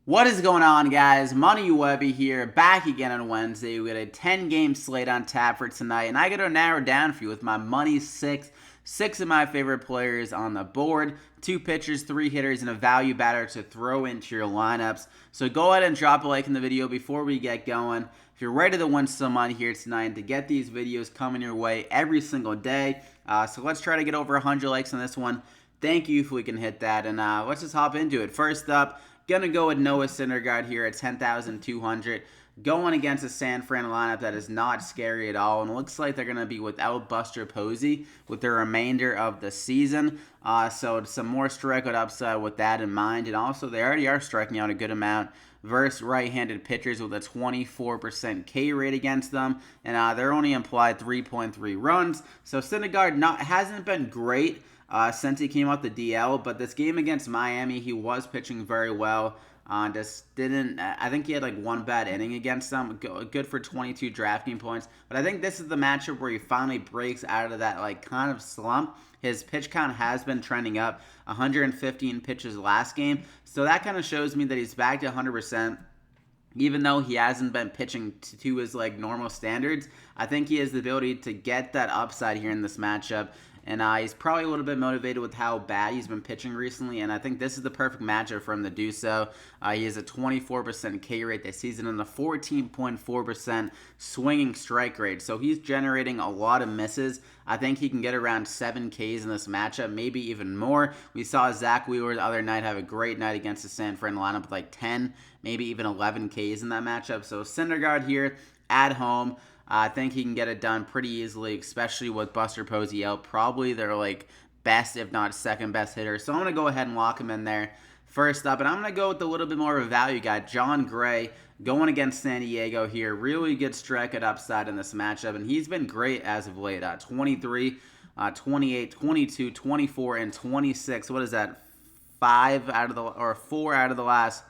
What is going on, guys? Money Webby here, back again on Wednesday. We got a 10-game slate on tap for tonight, and I got to narrow down for you with my money six. Six of my favorite players on the board, two pitchers, three hitters, and a value batter to throw into your lineups. So go ahead and drop a like in the video before we get going. If you're ready to win some money here tonight, to get these videos coming your way every single day. So let's try to get over 100 likes on this one. Thank you if we can hit that, and let's just hop into it. First up, gonna go with Noah Syndergaard here at 10,200. Going against a San Fran lineup that is not scary at all, and it looks like they're going to be without Buster Posey with the remainder of the season. So some more strikeout upside with that in mind, and also they already are striking out a good amount versus right-handed pitchers with a 24% K rate against them, and they're only implied 3.3 runs. So Syndergaard hasn't been great since he came out the DL, but this game against Miami, he was pitching very well. Just didn't. I think he had like one bad inning against them. Good for 22 DraftKings points. But I think this is the matchup where he finally breaks out of that like kind of slump. His pitch count has been trending up. 115 pitches last game, so that kind of shows me that he's back to 100%. Even though he hasn't been pitching to his like normal standards, I think he has the ability to get that upside here in this matchup. And he's probably a little bit motivated with how bad he's been pitching recently, and I think this is the perfect matchup for him to do so. He has a 24% K rate this season and a 14.4% swinging strike rate, so he's generating a lot of misses. I think he can get around 7 Ks in this matchup, maybe even more. We saw Zach Wheeler the other night have a great night against the San Fran lineup with like 10, maybe even 11 Ks in that matchup. So Syndergaard here at home. I think he can get it done pretty easily, especially with Buster Posey out. Probably their like best, if not second best hitter. So I'm going to go ahead and lock him in there first up. And I'm going to go with a little bit more of a value guy, Jon Gray, going against San Diego here. Really good strikeout upside in this matchup. And he's been great as of late. 23, 28, 22, 24, and 26. What is that? 4 out of the last...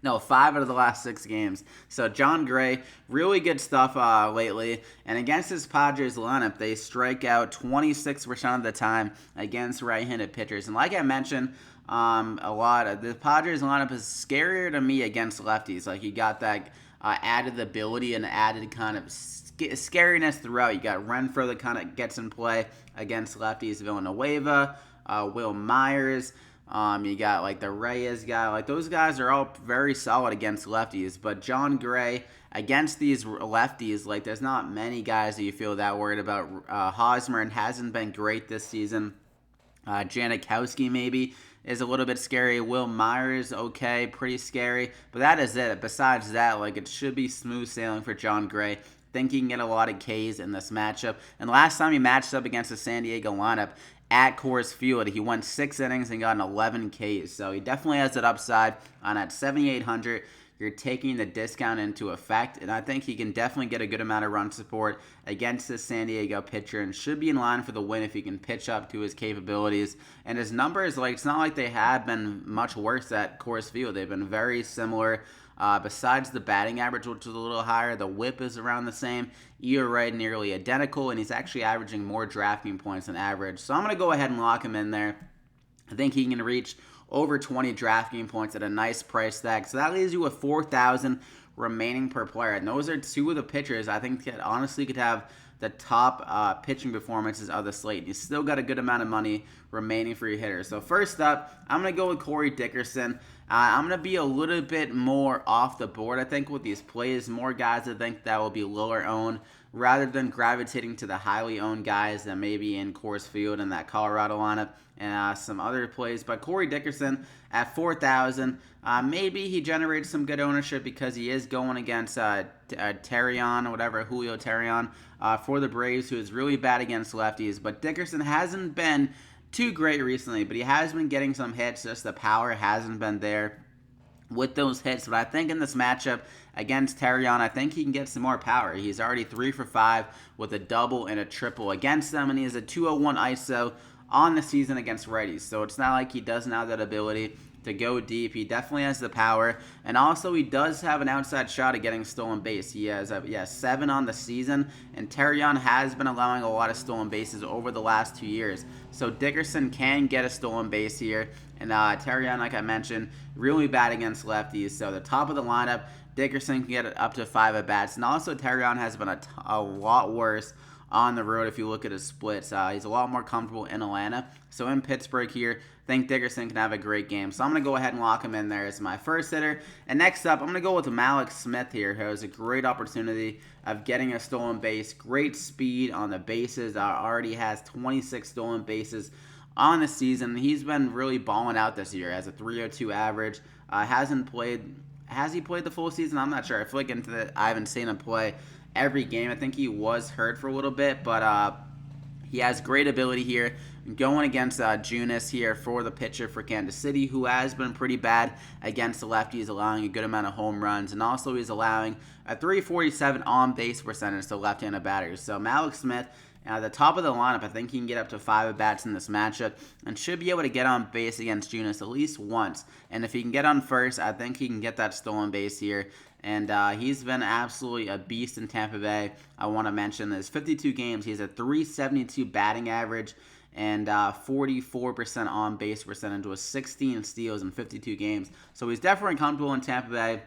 No, 5 out of the last 6 games. So Jon Gray, really good stuff lately. And against this Padres lineup, they strike out 26% of the time against right-handed pitchers. And like I mentioned, a lot of the Padres lineup is scarier to me against lefties. Like you got that added ability and added kind of scariness throughout. You got Renfroe that kind of gets in play against lefties. Villanueva, Will Myers. You got like the Reyes guy, like those guys are all very solid against lefties. But Jon Gray against these lefties, like there's not many guys that you feel that worried about. Hosmer hasn't been great this season. Janikowski maybe is a little bit scary. Will Myers, okay, pretty scary. But that is it. Besides that, like it should be smooth sailing for Jon Gray. Think he can get a lot of Ks in this matchup. And last time he matched up against the San Diego lineup, at Coors Field, he went 6 innings and got an 11 Ks. So he definitely has that upside on at 7,800. You're taking the discount into effect, and I think he can definitely get a good amount of run support against this San Diego pitcher and should be in line for the win if he can pitch up to his capabilities. And his numbers, like it's not like they have been much worse at Coors Field. They've been very similar. Besides the batting average, which is a little higher, the whip is around the same. ERA nearly identical, and he's actually averaging more DraftKings points than average. So I'm going to go ahead and lock him in there. I think he can reach over 20 DraftKings points at a nice price tag. So that leaves you with 4,000 remaining per player. And those are two of the pitchers I think that honestly could have the top pitching performances of the slate. You still got a good amount of money remaining for your hitters. So first up, I'm going to go with Corey Dickerson. I'm going to be a little bit more off the board, I think, with these plays. More guys I think that will be lower owned rather than gravitating to the highly owned guys that may be in Coors Field and that Colorado lineup and some other plays. But Corey Dickerson at 4,000, maybe he generates some good ownership because he is going against Terrion or whatever, Julio Terrion for the Braves, who is really bad against lefties. But Dickerson hasn't been too great recently, but he has been getting some hits. Just the power hasn't been there with those hits. But I think in this matchup against Terrion, I think he can get some more power. He's already 3 for 5 with a double and a triple against them, and he has a 201 ISO on the season against righties. So it's not like he doesn't have that ability to go deep. He definitely has the power, and also he does have an outside shot at getting stolen base. He has 7 on the season, and Terrion has been allowing a lot of stolen bases over the last 2 years. So Dickerson can get a stolen base here, and Terrion, like I mentioned, really bad against lefties. So the top of the lineup, Dickerson can get up to 5 at bats, and also Terrion has been a lot worse on the road. If you look at his splits, he's a lot more comfortable in Atlanta. So in Pittsburgh here, I think Dickerson can have a great game. So I'm going to go ahead and lock him in there as my first hitter. And next up, I'm going to go with Malik Smith here, who has a great opportunity of getting a stolen base. Great speed on the bases. Already has 26 stolen bases on the season. He's been really balling out this year. Has a 302 average. Has he played the full season? I'm not sure. I feel like I haven't seen him play every game. I think he was hurt for a little bit, but he has great ability here. Going against Junis here for the pitcher for Kansas City, who has been pretty bad against the lefties, allowing a good amount of home runs, and also he's allowing a 347 on-base percentage to left-handed batters. So Malik Smith, at the top of the lineup, I think he can get up to 5 at-bats in this matchup and should be able to get on base against Junis at least once. And if he can get on first, I think he can get that stolen base here. And he's been absolutely a beast in Tampa Bay. I want to mention his 52 games. He has a 372 batting average and 44% on-base percentage with 16 steals in 52 games. So he's definitely comfortable in Tampa Bay.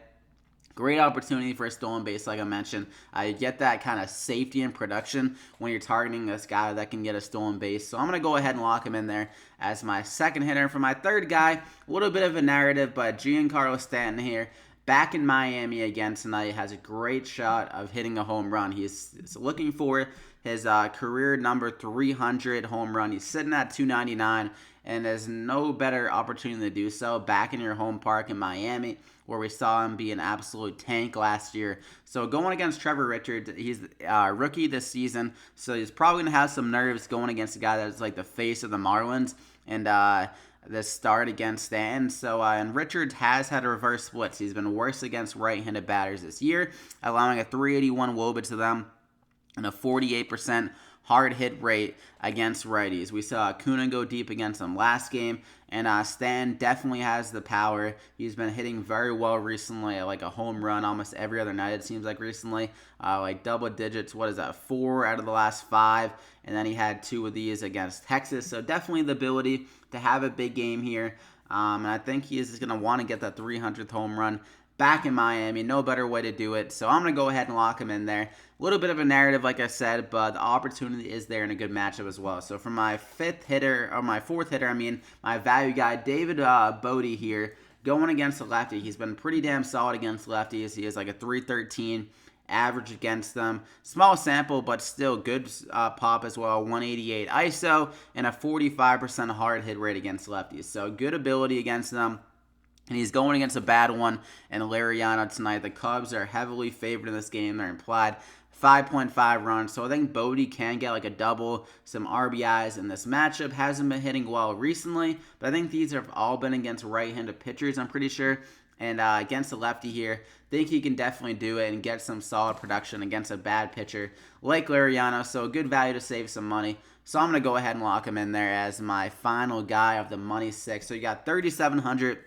Great opportunity for a stolen base, like I mentioned. You get that kind of safety and production when you're targeting this guy that can get a stolen base. So I'm going to go ahead and lock him in there as my second hitter. For my third guy, a little bit of a narrative, but Giancarlo Stanton here. Back in Miami again tonight, has a great shot of hitting a home run. He's looking for his career number 300 home run. He's sitting at 299, and there's no better opportunity to do so back in your home park in Miami, where we saw him be an absolute tank last year. So going against Trevor Richards, he's a rookie this season, so he's probably going to have some nerves going against a guy that's like the face of the Marlins, and this start against Stanton. So, and Richards has had a reverse splits. He's been worse against right-handed batters this year, allowing a 381 WOBA to them and a 48% hard hit rate against righties. We saw Acuna go deep against him last game, and Stan definitely has the power. He's been hitting very well recently, like a home run almost every other night, it seems like recently. Like double digits, 4 out of the last 5, and then he had 2 of these against Texas. So definitely the ability to have a big game here, and I think he is going to want to get that 300th home run back in Miami. No better way to do it. So I'm going to go ahead and lock him in there. A little bit of a narrative, like I said, but the opportunity is there in a good matchup as well. So for my fourth hitter, my value guy, David Bodie here, going against the lefty. He's been pretty damn solid against lefties. He has like a 313 average against them. Small sample, but still good pop as well. 188 ISO and a 45% hard hit rate against lefties. So good ability against them. And he's going against a bad one in Liriano tonight. The Cubs are heavily favored in this game. They're implied 5.5 runs. So I think Bodie can get like a double, some RBIs in this matchup. Hasn't been hitting well recently, but I think these have all been against right-handed pitchers, I'm pretty sure. And against the lefty here, think he can definitely do it and get some solid production against a bad pitcher like Liriano. So a good value to save some money. So I'm going to go ahead and lock him in there as my final guy of the Money 6. So you got 3,700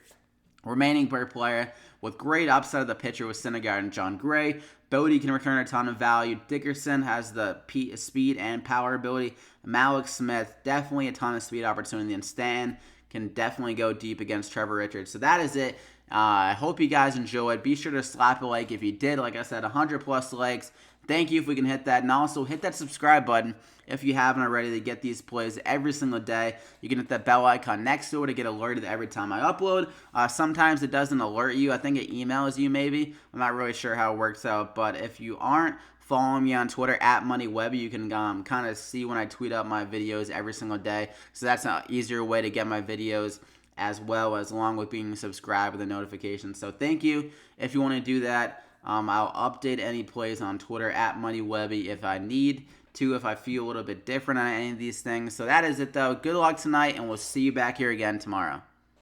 remaining per player with great upside of the pitcher with Syndergaard and John Gray. Bodie can return a ton of value. Dickerson has the speed and power ability. Malik Smith, definitely a ton of speed opportunity. And Stan can definitely go deep against Trevor Richards. So that is it. I hope you guys enjoyed. Be sure to slap a like if you did. Like I said, 100 plus likes. Thank you if we can hit that. And also hit that subscribe button if you haven't already to get these plays every single day. You can hit that bell icon next to it to get alerted every time I upload. Sometimes it doesn't alert you. I think it emails you maybe. I'm not really sure how it works out. But if you aren't following me on Twitter at MoneyWebby, you can kind of see when I tweet up my videos every single day. So that's an easier way to get my videos as well as along with being subscribed with the notifications. So thank you if you want to do that. I'll update any plays on Twitter at MoneyWebby if I need to, if I feel a little bit different on any of these things. So that is it though. Good luck tonight, and we'll see you back here again tomorrow.